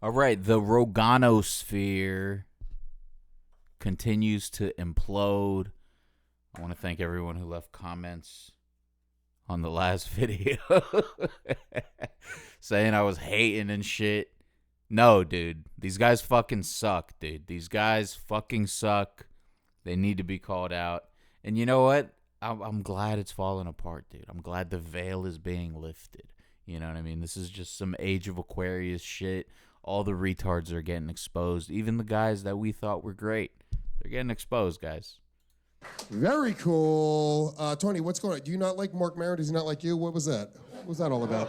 All right, the Roganosphere continues to implode. I want to thank everyone who left comments on the last video saying I was hating and shit. No, dude. These guys fucking suck, dude. These guys fucking suck. They need to be called out. And you know what? I'm glad it's falling apart, dude. I'm glad the veil is being lifted. You know what I mean? This is just some Age of Aquarius shit. All the retards are getting exposed. Even the guys that we thought were great. They're getting exposed, guys. Very cool. Tony, what's going on? Do you not like Marc Maron? Does he not like you? What was that? What was that all about?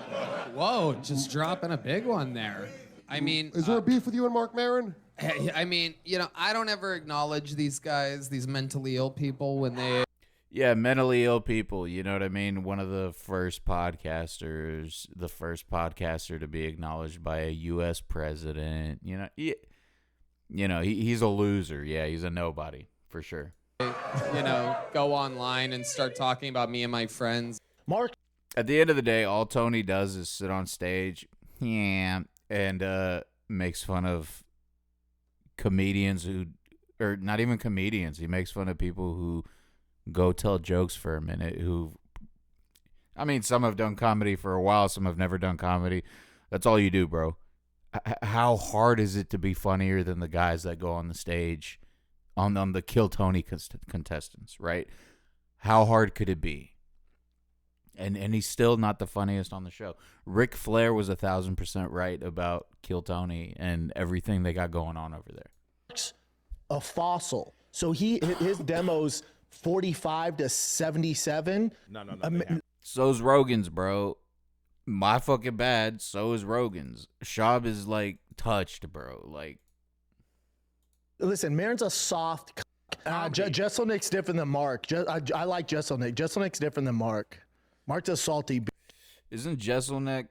Whoa, just dropping a big one there. I mean... Is there a beef with you and Marc Maron? I mean, you know, I don't ever acknowledge these guys, these mentally ill people, when they... Yeah, mentally ill people, you know what I mean? One of the first podcasters, the first podcaster to be acknowledged by a U.S. president. He's a loser. Yeah, he's a nobody, for sure. You know, go online and start talking about me and my friends. Mark. At the end of the day, all Tony does is sit on stage, and makes fun of comedians or not even comedians. He makes fun of people who go tell jokes for a minute. Some have done comedy for a while. Some have never done comedy. That's all you do, bro. How hard is it to be funnier than the guys that go on the stage on the Kill Tony contestants, right? How hard could it be? And he's still not the funniest on the show. Ric Flair was 1,000% right about Kill Tony and everything they got going on over there. A fossil. So his demo's 45 to 77. No. So's Rogan's, bro. My fucking bad. So is Rogan's. Shab is like touched, bro. Like, listen, Maron's a soft. Jesselnick's different than Mark. I like Jesselnick. Jesselnick's different than Mark. Mark's a salty. Isn't Jesselnick?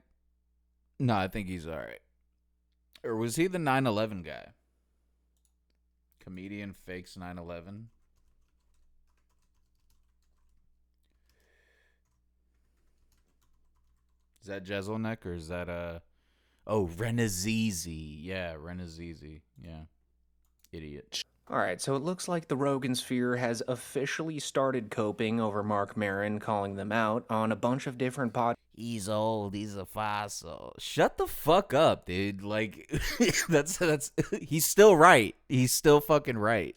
No, I think he's all right. Or was he the 9/11 guy? Comedian fakes 9/11. Is that Jesselnick or is that Renazizi? Yeah, Renazizi. Yeah. Idiot. All right, so it looks like the Rogan sphere has officially started coping over Marc Maron calling them out on a bunch of different He's old. He's a fossil. Shut the fuck up, dude. Like, that's he's still right. He's still fucking right.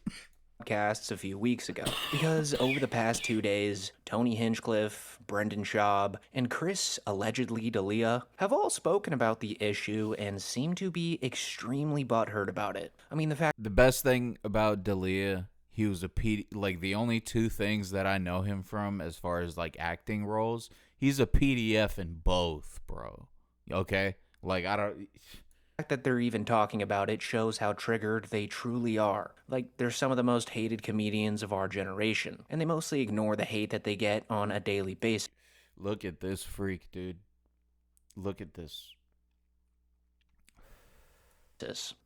podcasts a few weeks ago, because over the past 2 days, Tony Hinchcliffe, Brendan Schaub, and Chris allegedly D'Elia have all spoken about the issue and seem to be extremely butthurt about it. I mean, the best thing about D'Elia, he was like the only two things that I know him from as far as like acting roles, he's a PDF in both, bro. Okay? Like, I don't... The fact that they're even talking about it shows how triggered they truly are. Like, they're some of the most hated comedians of our generation, and they mostly ignore the hate that they get on a daily basis. Look at this freak, dude. Look at this.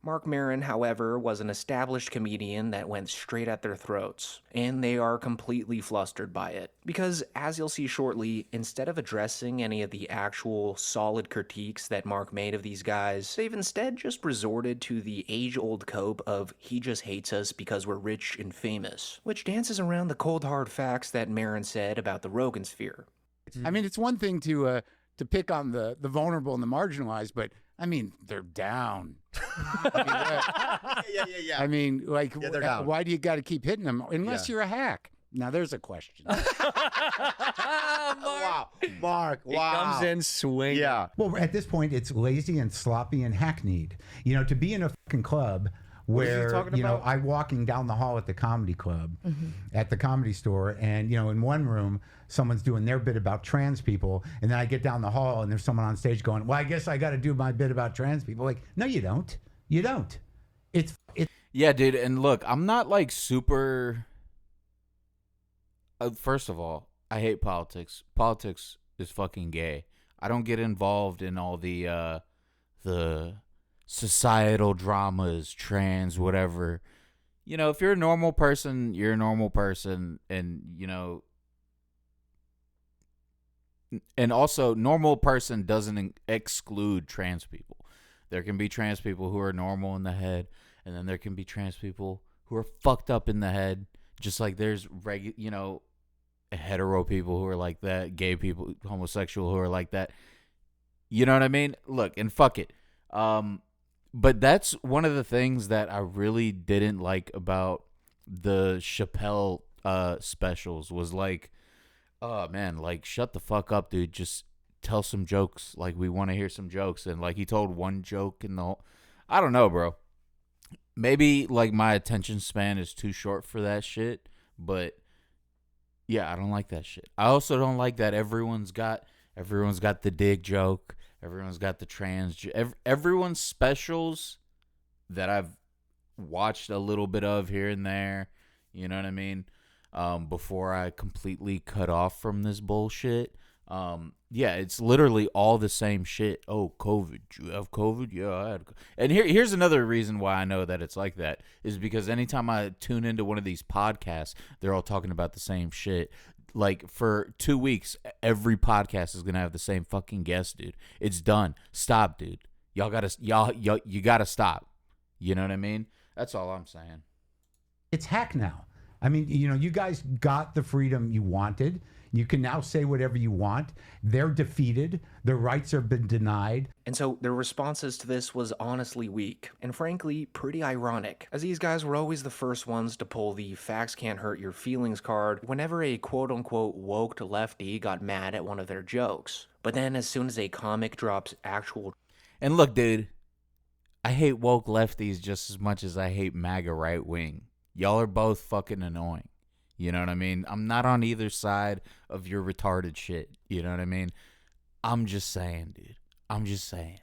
Marc Maron, however, was an established comedian that went straight at their throats, and they are completely flustered by it. Because, as you'll see shortly, instead of addressing any of the actual solid critiques that Mark made of these guys, they've instead just resorted to the age-old cope of he just hates us because we're rich and famous, which dances around the cold hard facts that Maron said about the Rogan sphere. I mean, it's one thing to pick on the vulnerable and the marginalized, but I mean, they're down. Yeah. I mean, like, they're down. Why do you got to keep hitting them unless you're a hack? Now, there's a question. Wow. Mark, He comes in swinging. Yeah. Well, at this point, it's lazy and sloppy and hackneyed. You know, to be in a fucking club where, I'm walking down the hall at the comedy club, at the Comedy Store, and, in one room, someone's doing their bit about trans people, and then I get down the hall, and there's someone on stage going, well, I guess I got to do my bit about trans people. Like, no, you don't. You don't. It's Yeah, dude, and look, I'm not, like, super... first of all, I hate politics. Politics is fucking gay. I don't get involved in all the societal dramas, trans, whatever. If you're a normal person, you're a normal person, and, and also, normal person doesn't exclude trans people. There can be trans people who are normal in the head, and then there can be trans people who are fucked up in the head. Just like there's hetero people who are like that, gay people, homosexual who are like that. You know what I mean? Look, and fuck it. But that's one of the things that I really didn't like about the Chappelle specials was like, oh man, like shut the fuck up, dude. Just tell some jokes. Like we want to hear some jokes. And like he told one joke in the whole, I don't know, bro. Maybe like my attention span is too short for that shit, but yeah, I don't like that shit. I also don't like that everyone's got the dig joke. Everyone's got the trans. Everyone's specials that I've watched a little bit of here and there. You know what I mean? Before I completely cut off from this bullshit. Yeah, it's literally all the same shit. Oh, COVID. You have COVID? Yeah, I had. And here's another reason why I know that it's like that is because anytime I tune into one of these podcasts, they're all talking about the same shit. Like for 2 weeks, every podcast is gonna have the same fucking guest, dude. It's done. Stop, dude. You gotta stop. You know what I mean? That's all I'm saying. It's hack now. I mean, you guys got the freedom you wanted. You can now say whatever you want. They're defeated. Their rights have been denied. And so their responses to this was honestly weak, and frankly, pretty ironic, as these guys were always the first ones to pull the facts can't hurt your feelings card whenever a quote-unquote woke lefty got mad at one of their jokes. But then as soon as a comic drops actual... And look, dude, I hate woke lefties just as much as I hate MAGA right wing. Y'all are both fucking annoying. You know what I mean? I'm not on either side of your retarded shit. You know what I mean? I'm just saying, dude. I'm just saying.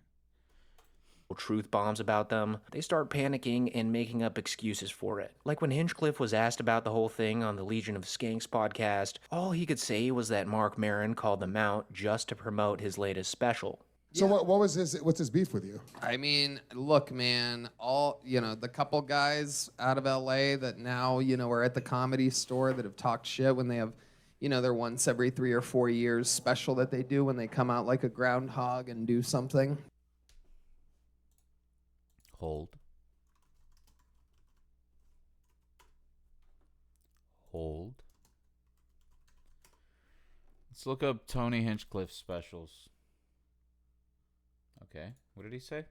Truth bombs about them, they start panicking and making up excuses for it. Like when Hinchcliffe was asked about the whole thing on the Legion of Skanks podcast, all he could say was that Marc Maron called them out just to promote his latest special. So what's his beef with you? I mean, look, man, the couple guys out of LA that now, are at the Comedy Store that have talked shit when they have, their once every 3 or 4 years special that they do when they come out like a groundhog and do something. Hold. Let's look up Tony Hinchcliffe specials. Okay, what did he say?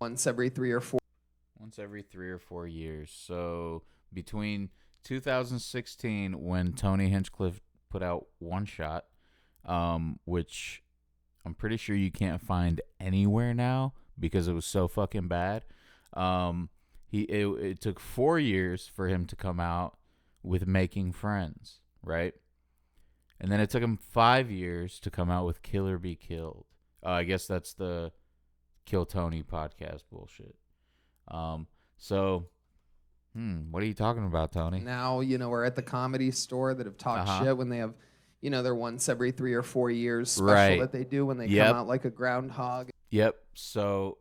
Once every 3 or 4. Once every 3 or 4 years. So between 2016, when Tony Hinchcliffe put out One Shot, which I'm pretty sure you can't find anywhere now because it was so fucking bad. It took 4 years for him to come out with Making Friends, right? And then it took him 5 years to come out with Kill or Be Killed. I guess that's the Kill Tony podcast bullshit. What are you talking about, Tony? Now, we're at the Comedy Store that have talked shit when they have, their once every 3 or 4 years special that they do when they come out like a groundhog. Yep. So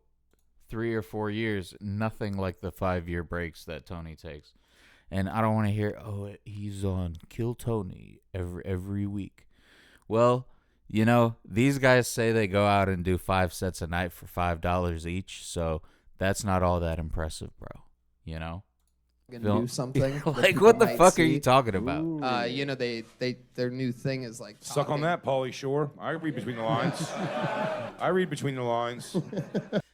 3 or 4 years, nothing like the 5-year breaks that Tony takes. And I don't want to hear, he's on Kill Tony every week. Well, these guys say they go out and do 5 sets a night for $5 each, so that's not all that impressive, bro. Do something. Like, what the fuck are you talking about? Their new thing is like suck on that, Pauly Shore. I read between the lines.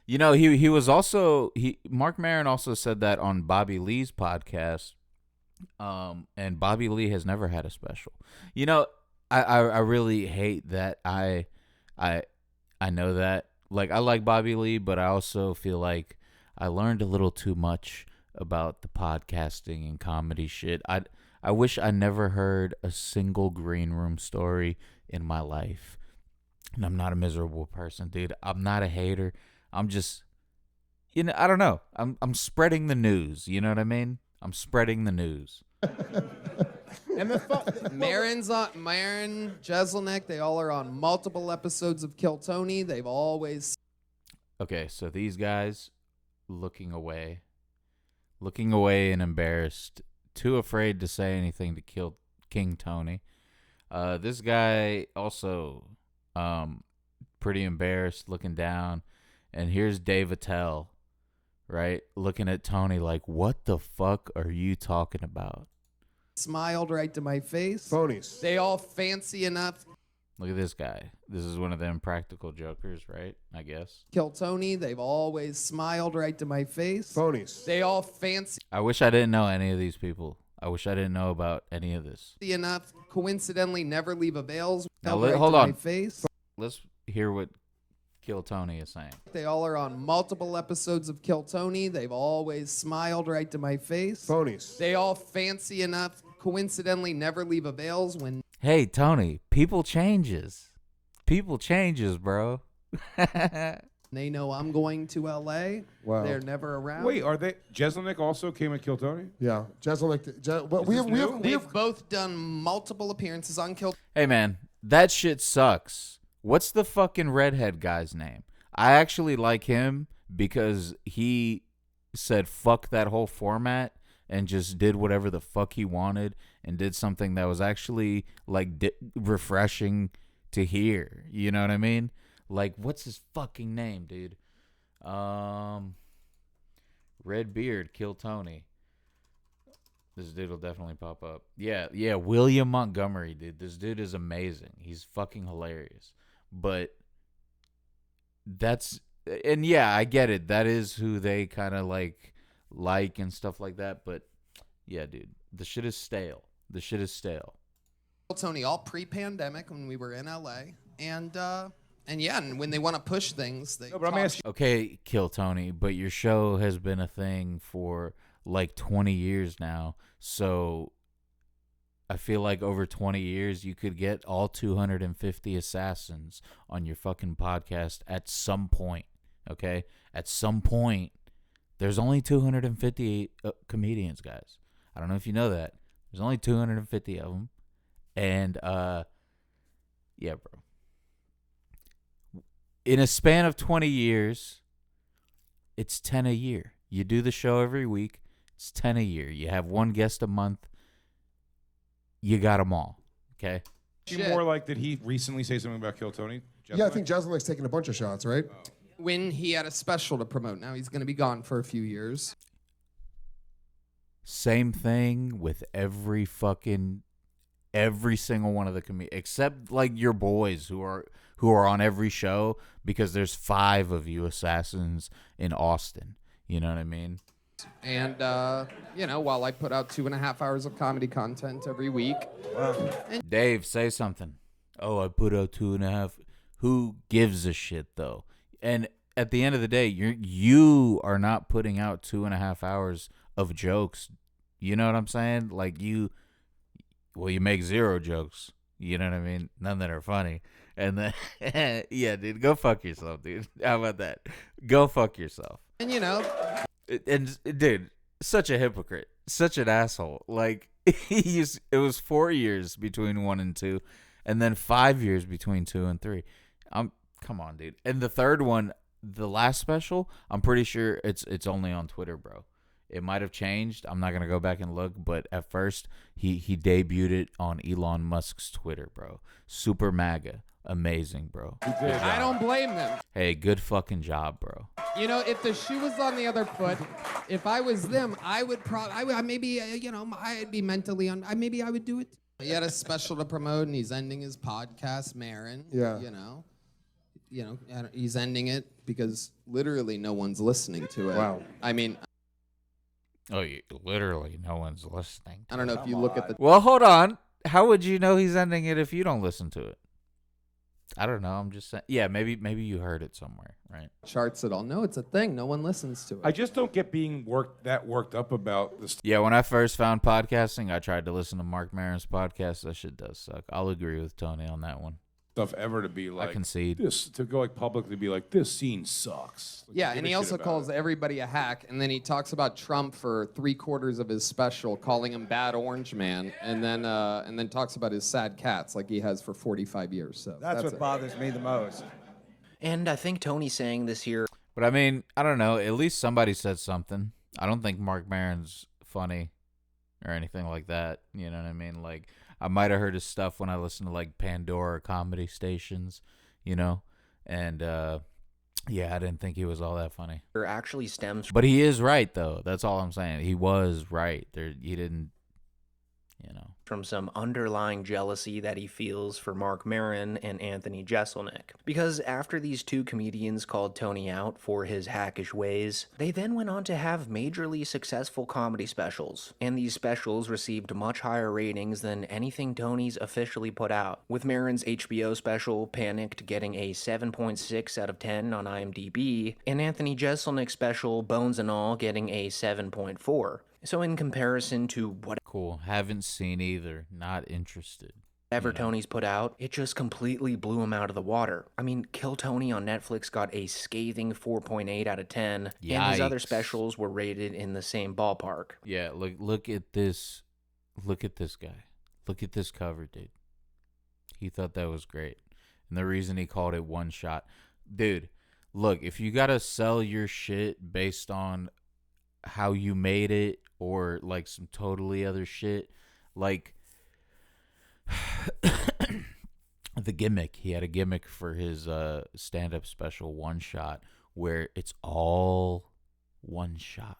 He was also Marc Maron also said that on Bobby Lee's podcast, and Bobby Lee has never had a special. I really hate that I know that. Like, I like Bobby Lee, but I also feel like I learned a little too much about the podcasting and comedy shit. I wish I never heard a single green room story in my life. And I'm not a miserable person, dude. I'm not a hater. I'm just, I don't know. I'm spreading the news. You know what I mean? I'm spreading the news. And Maron, Jeselnik, they all are on multiple episodes of Kill Tony. They've always... Okay, so these guys looking away and embarrassed, too afraid to say anything to kill King Tony. This guy also pretty embarrassed, looking down, And here's Dave Attell, right, looking at Tony like, what the fuck are you talking about? Smiled right to my face. Phonies. They all fancy enough. Look at this guy. This is one of them practical jokers, right? I guess. Kill Tony. They've always smiled right to my face. Phonies. They all fancy I wish I didn't know any of these people. I wish I didn't know about any of this. enough. Coincidentally, never leave a veils. Now, Right hold to on. My face. Let's hear what Kill Tony is saying. They all are on multiple episodes of Kill Tony. They've always smiled right to my face. Phonies. They all fancy enough. Coincidentally, never leave a veils when Hey, Tony, people changes. People changes, bro. they know I'm going to L.A. Wow. They're never around. Wait, are they? Jeselnik also came and killed Tony? Yeah. Jeselnik. Well, we this new? have They've both done multiple appearances on Kill. Hey, man, that shit sucks. What's the fucking redhead guy's name? I actually like him because he said fuck that whole format and just did whatever the fuck he wanted and did something that was actually like refreshing to hear. You know what I mean? Like, what's his fucking name, dude? Red Beard, Kill Tony. This dude will definitely pop up. Yeah, William Montgomery, dude. This dude is amazing. He's fucking hilarious. But and yeah, I get it. That is who they kind of like and stuff like that. But yeah, dude, the shit is stale. The shit is stale. Tony all pre-pandemic when we were in LA, and yeah, and when they want to push things, they No, but I'm talk asking. Okay, Kill Tony, but your show has been a thing for like 20 years now. So I feel like over 20 years, you could get all 250 assassins on your fucking podcast at some point. Okay? At some point, there's only 250 comedians, guys. I don't know if you know that. There's only 250 of them. And, yeah, bro. In a span of 20 years, it's 10 a year. You do the show every week. It's 10 a year. You have one guest a month. You got them all. Okay? She more like, did he recently say something about Kill Tony? Yeah, I think Jeselnik's taking a bunch of shots, right? when he had a special to promote. Now he's going to be gone for a few years. Same thing with every single one of the except like your boys who are on every show, because there's 5 of you assassins in Austin. You know what I mean? And, while I put out 2.5 hours of comedy content every week. Dave, say something. Oh, I put out 2.5. Who gives a shit, though? And at the end of the day, you are not putting out 2.5 hours of jokes. You know what I'm saying? Like you make 0 jokes. You know what I mean? None that are funny. And then, yeah, dude, go fuck yourself, dude. How about that? Go fuck yourself. And, And dude, such a hypocrite, such an asshole. Like it was 4 years between 1 and 2, and then 5 years between 2 and 3. Come on, dude. And the third one, the last special, I'm pretty sure it's only on Twitter, bro. It might have changed. I'm not gonna go back and look, but at first he debuted it on Elon Musk's Twitter, bro. Super MAGA. Amazing, bro. I don't blame them. Hey, good fucking job, bro. If the shoe was on the other foot, if I was them, I would I'd be mentally maybe I would do it. He had a special to promote, and he's ending his podcast, Maron. Yeah. He's ending it because literally no one's listening to it. Wow. I mean, Oh, literally, no one's listening. I don't know if you look at the Well, hold on. How would you know he's ending it if you don't listen to it? I don't know. I'm just saying. Yeah, maybe you heard it somewhere, right? charts at all. No, it's a thing. No one listens to it. I just don't get being worked up about this. Yeah, when I first found podcasting, I tried to listen to Marc Maron's podcast. That shit does suck. I'll agree with Tony on that one. Stuff ever to be like concede. this, to go like publicly be like, this scene sucks. Like, Yeah, give and a he shit also about calls it. everybody a hack, and then he talks about Trump for 3/4 of his special, calling him Bad Orange Man, and then talks about his sad cats like he has for 45 years. So That's what it. bothers me the most. And I think Tony's saying this here. But I mean, I don't know. At least somebody said something. I don't think Marc Maron's funny or anything like that. You know what I mean? Like, I might have heard his stuff when I listened to like Pandora comedy stations, and Yeah, I didn't think he was all that funny. actually stems But he is right, though. That's all I'm saying. He was right. He didn't, from some underlying jealousy that he feels for Marc Maron and Anthony Jeselnik. Because after these two comedians called Tony out for his hackish ways, they then went on to have majorly successful comedy specials, and these specials received much higher ratings than anything Tony's officially put out, with Maron's HBO special Panicked getting a 7.6 out of 10 on IMDb, and Anthony Jeselnik's special Bones and All getting a 7.4. So in comparison to what cool. Haven't seen either. Not interested. whatever Tony's put out, it just completely blew him out of the water. I mean, Kill Tony on Netflix got a scathing 4.8 out of 10, and his other Yikes. specials were rated in the same ballpark. Yeah, look at this. Look at this guy. Look at this cover, dude. He thought that was great. And the reason he called it one shot. Dude, look, if you got to sell your shit based on how you made it or like some totally other shit, like the gimmick. He had a gimmick for his stand-up special One Shot where it's all one shot.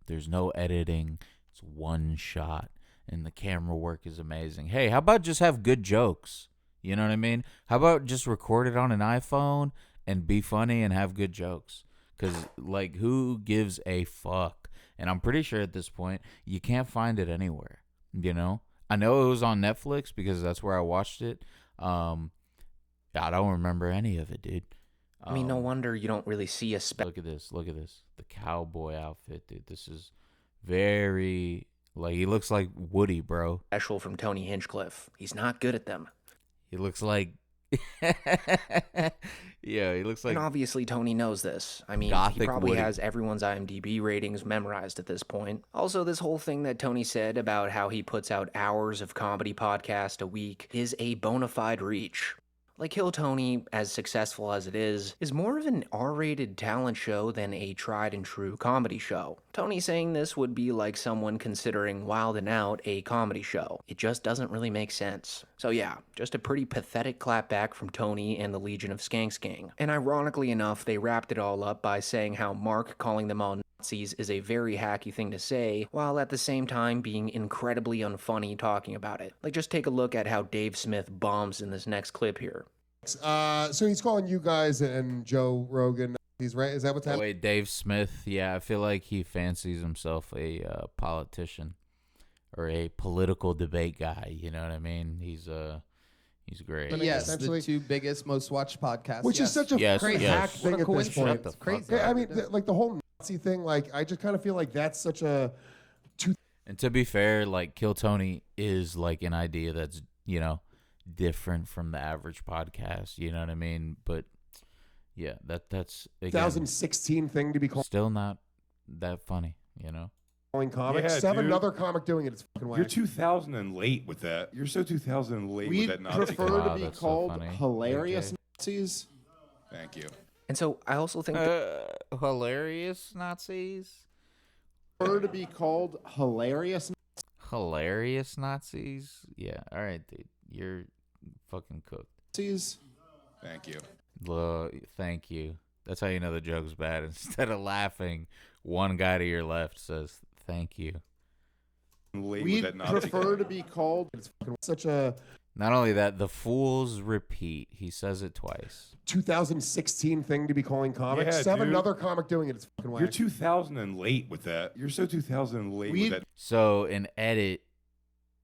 There's no editing. It's one shot. And the camera work is amazing. Hey, how about just have good jokes? You know what I mean? How about just record it on an iPhone and be funny and have good jokes? Because, like, who gives a fuck? And I'm pretty sure at this point, you can't find it anywhere, you know? I know it was on Netflix because that's where I watched it. I don't remember any of it, dude. I mean, no wonder you don't really see a Look at this. Look at this. The cowboy outfit, dude. This is very, like, he looks like Woody, bro. special from Tony Hinchcliffe. He's not good at them. He looks like, yeah, he looks like, And obviously Tony knows this. I mean, he Gothic probably Woody. has everyone's IMDb ratings memorized at this point. Also, this whole thing that Tony said about how he puts out hours of comedy podcast a week is a bona fide reach. Like Kill Tony, as successful as it is more of an R-rated talent show than a tried and true comedy show. Tony saying this would be like someone considering Wild 'N Out a comedy show. It just doesn't really make sense. So yeah, just a pretty pathetic clapback from Tony and the Legion of Skanks Gang. And ironically enough, they wrapped it all up by saying how Mark calling them all Nazis is a very hacky thing to say, while at the same time being incredibly unfunny talking about it. Like, just take a look at how Dave Smith bombs in this next clip here. So he's calling you guys and Joe Rogan. He's right. Is that what's oh, happening? wait, Dave Smith. Yeah, I feel like he fancies himself a politician or a political debate guy. You know what I mean? He's great. Yes, the Essentially- two biggest most watched podcasts. Which is such a Yes, crazy yes. hack thing What a at this point. Shut the crazy. fuck up. I mean, like the whole Nazi thing. Like, I just kind of feel like that's such a And to be fair, like Kill Tony is like an idea that's, different from the average podcast. You know what I mean? But yeah, that's again, 2016 thing to be still not that funny. calling comics. Yeah, To have dude. another comic doing it, it's fucking You're whack. 2000 and late with that. You're so 2000 and late with We'd that Nazi prefer comment. to Wow, be that's so called funny. hilarious Okay. Nazis. Thank you. And so I also think that Hilarious Nazis. Prefer to be called hilarious. Hilarious Nazis. Yeah. All right, dude. You're fucking cooked. Nazis. Thank you. Thank you. That's how you know the joke's bad. Instead of laughing, one guy to your left says, "Thank you." Late with We'd that Nazi prefer comment. to be called It's fucking such a Not only that, the fools repeat. He says it twice. 2016 thing to be calling comics. Yeah, To have dude. another comic doing it, it's fucking whack. You're 2000 and late with that. You're so 2000 and late We'd- with that. So an edit,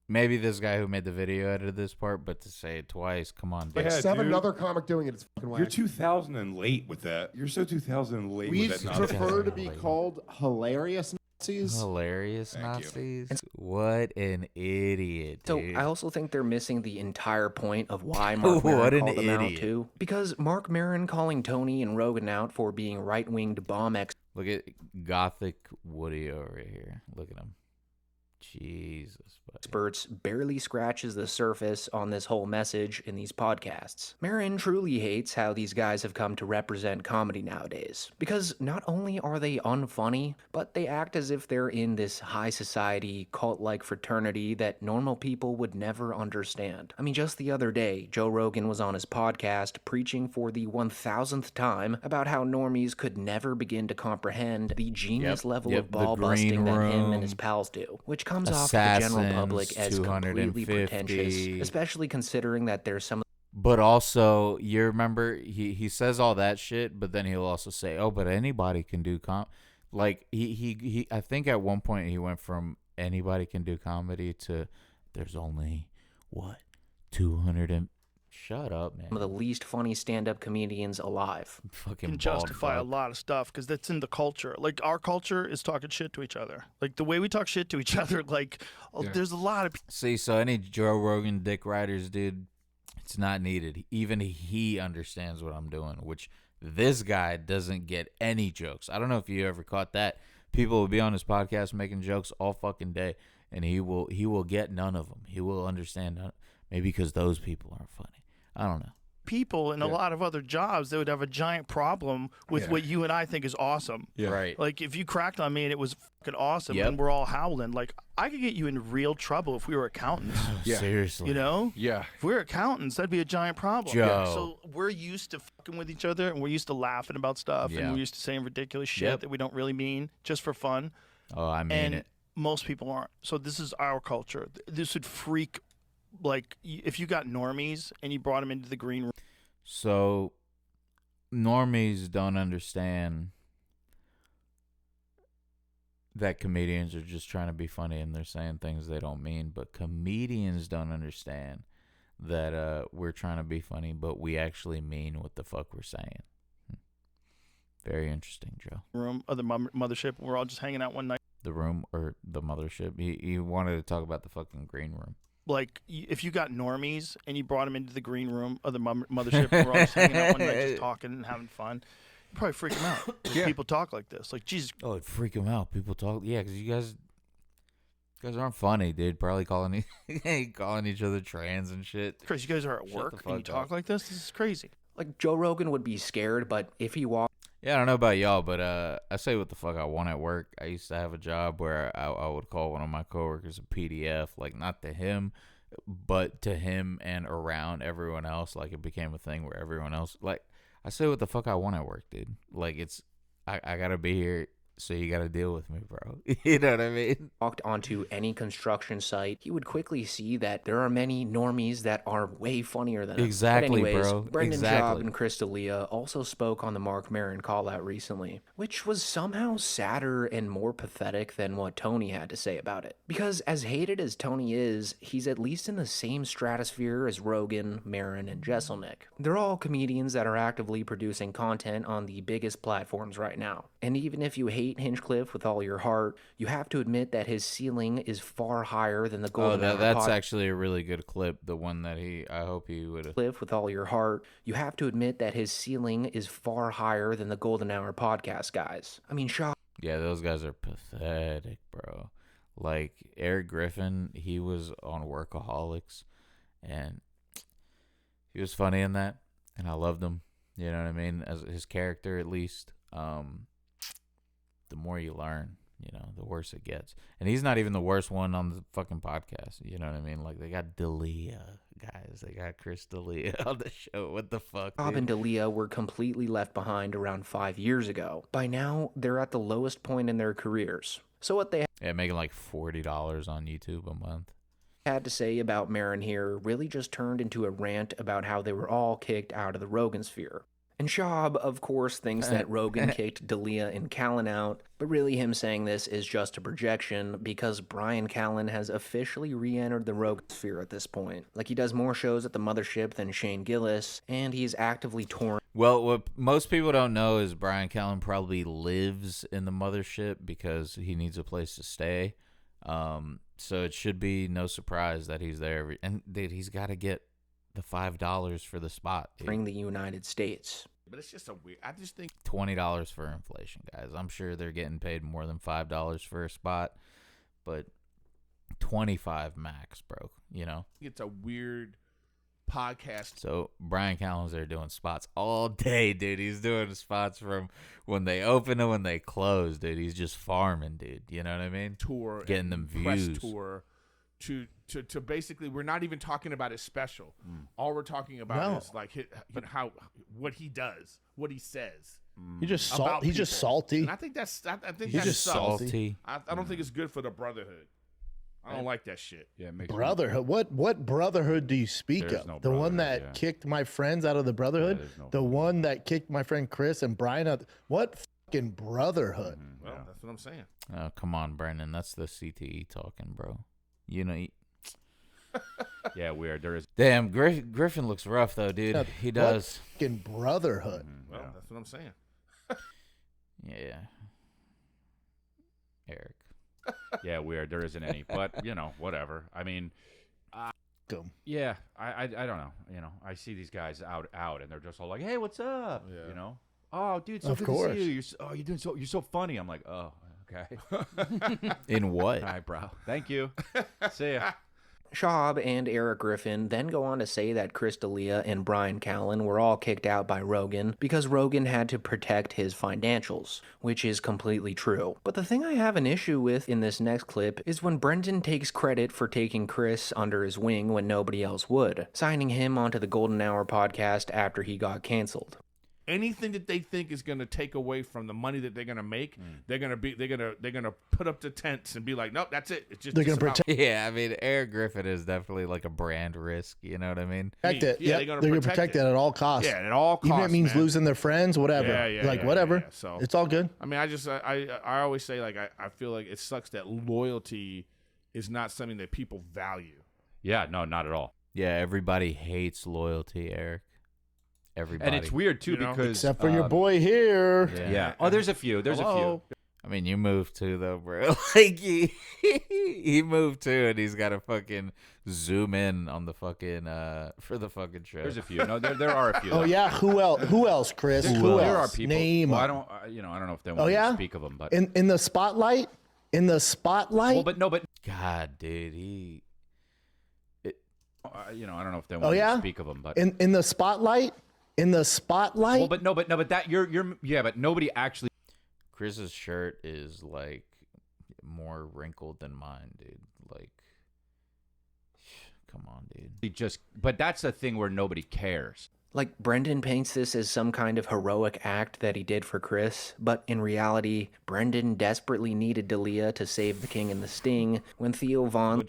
maybe this guy who made the video edited this part, but to say it twice, come on, dude. Yeah, To have dude. another comic doing it, it's fucking whack. You're 2000 and late with that. You're so 2000 and late we'd with that Nazi prefer to comment. be called hilarious Nazis. Hilarious Thank you. Nazis. What an idiot, So dude. I also think they're missing the entire point of why Marc What Maron an called them out idiot. too. Because Marc Maron calling Tony and Rogan out for being right-winged bomb Look at Gothic Woody over here. Look at him. Jesus. Buddy. Experts barely scratches the surface on this whole message in these podcasts. Maron truly hates how these guys have come to represent comedy nowadays, because not only are they unfunny, but they act as if they're in this high society, cult-like fraternity that normal people would never understand. I mean, just the other day, Joe Rogan was on his podcast preaching for the 1000th time about how normies could never begin to comprehend the genius level of ball busting that him and his pals do, which comes off to the general public as completely pretentious, especially considering that there's some. But also, you remember he says all that shit, but then he'll also say, "Oh, but anybody can do like he I think at one point he went from anybody can do comedy to there's only what 200 and shut up, man. Some of the least funny stand-up comedians alive. Fucking can justify a lot of stuff because that's in the culture. Like, our culture is talking shit to each other. Like, the way we talk shit to each other, like, there's a lot of... See, so any Joe Rogan dick riders, dude, it's not needed. Even he understands what I'm doing, which this guy doesn't get any jokes. I don't know if you ever caught that. People will be on his podcast making jokes all fucking day, and he will get none of them. He will understand none. Maybe because those people aren't funny. I don't know. People in a lot of other jobs that would have a giant problem with what you and I think is awesome. Yeah. Right. Like, if you cracked on me and it was fucking awesome and we're all howling, like, I could get you in real trouble if we were accountants. Seriously. You know? Yeah. If we were accountants, that'd be a giant problem. Joe. So we're used to fucking with each other, and we're used to laughing about stuff, and we're used to saying ridiculous shit that we don't really mean just for fun. Oh, I mean it. Most people aren't. So this is our culture. This would freak, like, if you got normies and you brought them into the green room. So, normies don't understand that comedians are just trying to be funny and they're saying things they don't mean. But comedians don't understand that we're trying to be funny, but we actually mean what the fuck we're saying. Very interesting, Joe. Room of the mothership. We're all just hanging out one night. The room or the mothership? He wanted to talk about the fucking green room. Like, if you got normies and you brought them into the green room of the mothership, and we're all just hanging out one night, just talking and having fun, you'd probably freak them out. Like, people talk like this. Like, Jesus. Oh, it'd freak them out. People talk. Yeah, because you guys aren't funny, dude. Probably calling each other trans and shit. Chris, you guys are at work and you talk like this? This is crazy. Like, Joe Rogan would be scared, but if he walked... Yeah, I don't know about y'all, but I say what the fuck I want at work. I used to have a job where I would call one of my coworkers a PDF, like not to him, but to him and around everyone else. Like, it became a thing where everyone else, like, I say what the fuck I want at work, dude. Like, it's I gotta be here, so you gotta deal with me, bro. You know what I mean? Walked onto any construction site, he would quickly see that there are many normies that are way funnier than him. Exactly, but anyways, bro. Brendan Exactly. Schaub and Chris D'Elia also spoke on the Marc Maron call-out recently, which was somehow sadder and more pathetic than what Tony had to say about it. Because as hated as Tony is, he's at least in the same stratosphere as Rogan, Maron, and Jeselnik. They're all comedians that are actively producing content on the biggest platforms right now. And even if you hate Hinchcliffe with all your heart, you have to admit that his ceiling is far higher than the golden hour. That's actually a really good clip. The one that I hope he would have. Cliff with all your heart, you have to admit that his ceiling is far higher than the golden hour podcast guys. I mean, Yeah, those guys are pathetic, bro. Like, Eric Griffin, he was on Workaholics, and he was funny in that, and I loved him. You know what I mean? As his character, at least. The more you learn, you know, the worse it gets. And he's not even the worst one on the fucking podcast. You know what I mean? Like, they got D'Elia, guys. They got Chris D'Elia on the show. What the fuck, Bob dude? and D'Elia were completely left behind around 5 years ago. By now, they're at the lowest point in their careers. So what they making like $40 on YouTube a month. Had to say about Maron here really just turned into a rant about how they were all kicked out of the Rogan sphere. And Schaub, of course, thinks that Rogan kicked D'Elia and Callen out, but really him saying this is just a projection because Brian Callen has officially re-entered the Rogan sphere at this point. Like, he does more shows at the mothership than Shane Gillis, and he's actively touring. Well, what most people don't know is Brian Callen probably lives in the mothership because he needs a place to stay. So it should be no surprise that he's there. And dude, he's got to get the $5 for the spot. Bring the United States. But it's just a weird. I just think $20 for inflation, guys. I'm sure they're getting paid more than $5 for a spot, but 25 max, bro. You know? It's a weird podcast. So Brian Callen's there doing spots all day, dude. He's doing spots from when they open to when they close, dude. He's just farming, dude. You know what I mean? Tour, getting them press views. Tour to basically, we're not even talking about his special. All we're talking about is like what he does, what he says. He's just about He's just people. salty. And I think that's He's that's just sucks. salty. I don't think it's good for the brotherhood. I don't like that shit. Yeah, it makes Brotherhood. What brotherhood do you speak There's of? no The one brotherhood, that yeah. kicked my friends out of the brotherhood? there's no The one that kicked my friend Chris and Brian out? What fucking brotherhood? Well, that's what I'm saying. Oh, come on, Brendan. That's the CTE talking, bro. You know. Yeah, weird. There is. Damn, Griffin looks rough though, dude. Yeah, He does. What fucking brotherhood? Well, that's what I'm saying. Yeah. Eric. Yeah, weird. There isn't any, but you know, whatever. I mean, yeah, I don't know. You know, I see these guys out, and they're just all like, "Hey, what's up?" Yeah. You know, "Oh, dude, so Of good course. to see you. You're so funny." I'm like, "Oh, okay." In what? All right, bro. Thank you. See ya. Schaub and Eric Griffin then go on to say that Chris D'Elia and Brian Callen were all kicked out by Rogan because Rogan had to protect his financials, which is completely true. But the thing I have an issue with in this next clip is when Brendan takes credit for taking Chris under his wing when nobody else would, signing him onto the Golden Hour podcast after he got canceled. Anything that they think is going to take away from the money that they're going to make, they're going to put up the tents and be like, nope, that's it. It's just They're gonna about- protect Yeah, I mean, Eric Griffin is definitely like a brand risk. You know what I mean? it. Yeah, Yep, they're gonna protect protect it it. at all costs. Yeah, at all costs. Even if it means man. losing their friends, whatever. Yeah, Whatever. yeah. So It's all good. I mean, I always say like I feel like it sucks that loyalty is not something that people value. Yeah, no, not at all. Yeah, everybody hates loyalty, Eric. Everybody. And it's weird too You know? because Except for your boy here. Yeah. Oh, there's a few. There's a Hello. few. I mean, you moved too, though, bro. Like, he moved too, and he's got to fucking zoom in on the fucking, for the fucking show. There's a few. No, there are a few. Oh yeah, who else? Who else, Chris? There, Who there else? are people. Name Well, I 'em. don't. I don't know if they want yeah? to speak of them, but in the spotlight. In the spotlight. well, but no, but God, dude, I don't know if they want yeah? to speak of them, but in the spotlight. In the spotlight. well, but no, but that you're yeah, but nobody actually. Chris's shirt is, like, more wrinkled than mine, dude. Like, come on, dude. But that's a thing where nobody cares. Like, Brendan paints this as some kind of heroic act that he did for Chris, but in reality, Brendan desperately needed D'Elia to save the King and the Sting when Theo Von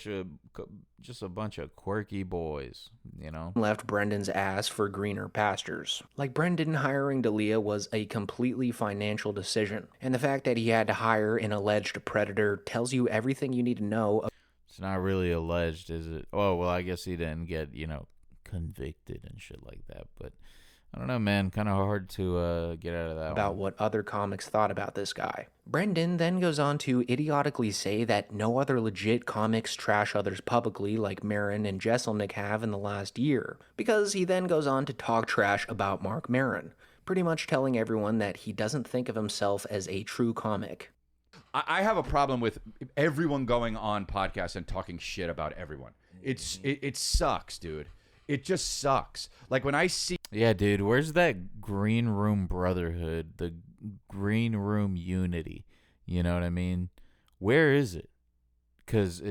Just a bunch of quirky boys, you know? left Brendan's ass for greener pastures. Like, Brendan hiring D'Elia was a completely financial decision, and the fact that he had to hire an alleged predator tells you everything you need to know. It's not really alleged, is it? Oh, well, I guess he didn't get, convicted and shit like that, but I don't know, man. Kind of hard to get out of that About one. what other comics thought about this guy. Brendan then goes on to idiotically say that no other legit comics trash others publicly like Maron and Jesselnick have in the last year, because he then goes on to talk trash about Marc Maron, pretty much telling everyone that he doesn't think of himself as a true comic. I have a problem with everyone going on podcasts and talking shit about everyone. It sucks, dude. It just sucks. Like when I see Yeah, dude, where's that green room brotherhood, the green room unity? You know what I mean? Where is it? Because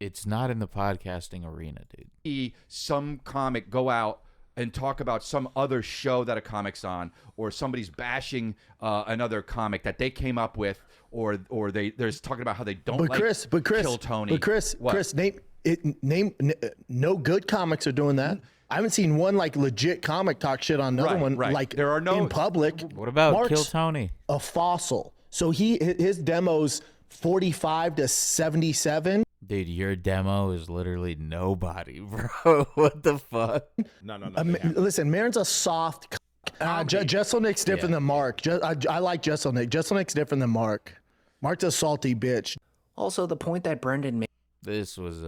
it's not in the podcasting arena, dude. some comic go out and talk about some other show that a comic's on, or somebody's bashing another comic that they came up with, or they're talking about how they don't But like Chris, Kill Tony. But Chris, What? Chris, no good comics are doing that. I haven't seen one like legit comic talk shit on another one like there are no in public. What about Mark's Kill Tony? a fossil. So his demo's 45 to 77. Dude, your demo is literally nobody, bro. What the fuck? No. Listen, Maron's a soft. Jesselnick's different than Mark. I like Jesselnick. Jesselnick's different than Mark. Mark's a salty bitch. Also, the point that Brendan made. This was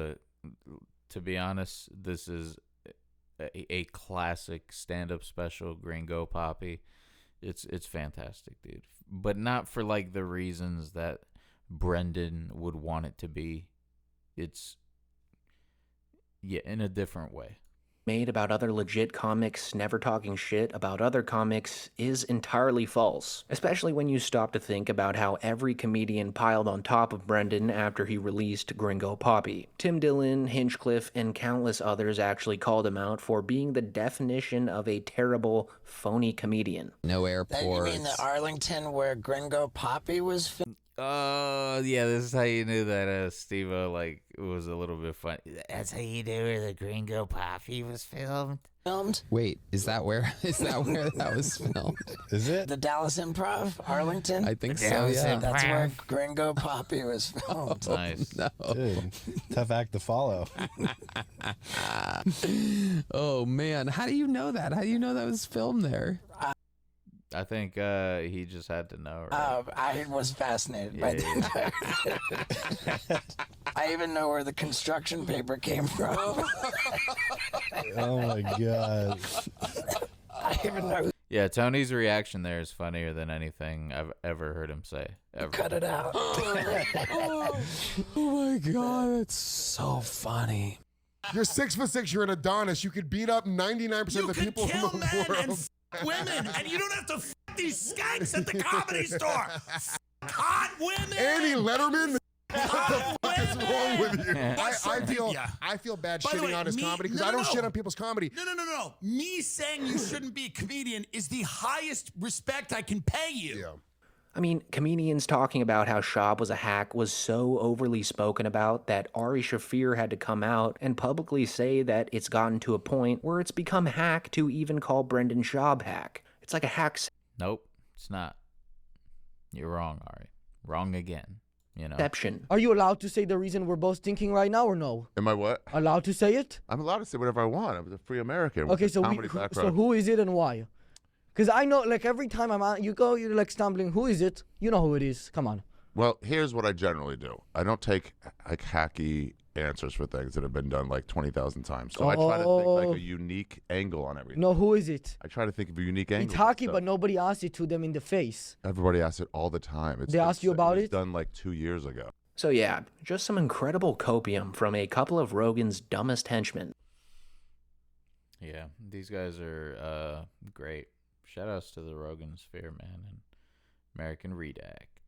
to be honest, this is a classic stand-up special, Gringo Poppy. It's fantastic, dude. But not for like the reasons that Brendan would want it to be. it's in a different way. Made about other legit comics never talking shit about other comics is entirely false, especially when you stop to think about how every comedian piled on top of Brendan after he released Gringo Poppy. Tim Dillon, Hinchcliffe, and countless others actually called him out for being the definition of a terrible, phony comedian. No airports. You mean the Arlington where Gringo Poppy was filmed? Yeah, this is how you knew that Steve-O, like, was a little bit funny. That's how you knew where the Gringo Poppy was filmed? Wait, is that where that was filmed? Is it? The Dallas Improv, Arlington? I think so, yeah. That's where Gringo Poppy was filmed. Nice. No. Dude, tough act to follow. Oh, man. How do you know that? How do you know that was filmed there? I think he just had to know. Right? I was fascinated by that. I even know where the construction paper came from. Oh my god. I even know. Yeah, Tony's reaction there is funnier than anything I've ever heard him say. Ever. Cut it out. Oh my god, that's so funny. You're 6'6", you're an Adonis. You could beat up 99% of the people in the world. Women, and you don't have to f these skanks at the Comedy Store. Hot women. Annie Letterman. What the fuck is wrong with you? Yeah. I feel bad By the shitting way, on his comedy because I don't shit on people's comedy. No. Me saying you shouldn't be a comedian is the highest respect I can pay you. Yeah. I mean, comedians talking about how Schaub was a hack was so overly spoken about that Ari Shaffir had to come out and publicly say that it's gotten to a point where it's become hack to even call Brendan Schaub hack. It's like a hack. Nope, it's not. You're wrong, Ari. Wrong again. You know. Exception. Are you allowed to say the reason we're both thinking right now or no? Am I what? Allowed to say it? I'm allowed to say whatever I want. I'm a free American. Okay, with a so comedy background. who is it and why? Because I know, like, every time I'm out, you're like stumbling. Who is it? You know who it is. Come on. Well, here's what I generally do. I don't take like hacky answers for things that have been done like 20,000 times. So I try to think like a unique angle on everything. No, who is it? I try to think of a unique angle. It's hockey, but nobody asks it to them in the face. Everybody asks it all the time. They ask you about it? Done like 2 years ago. So yeah, just some incredible copium from a couple of Rogan's dumbest henchmen. Yeah, these guys are great. Shout outs to the Rogan Sphere, man, and American Redact.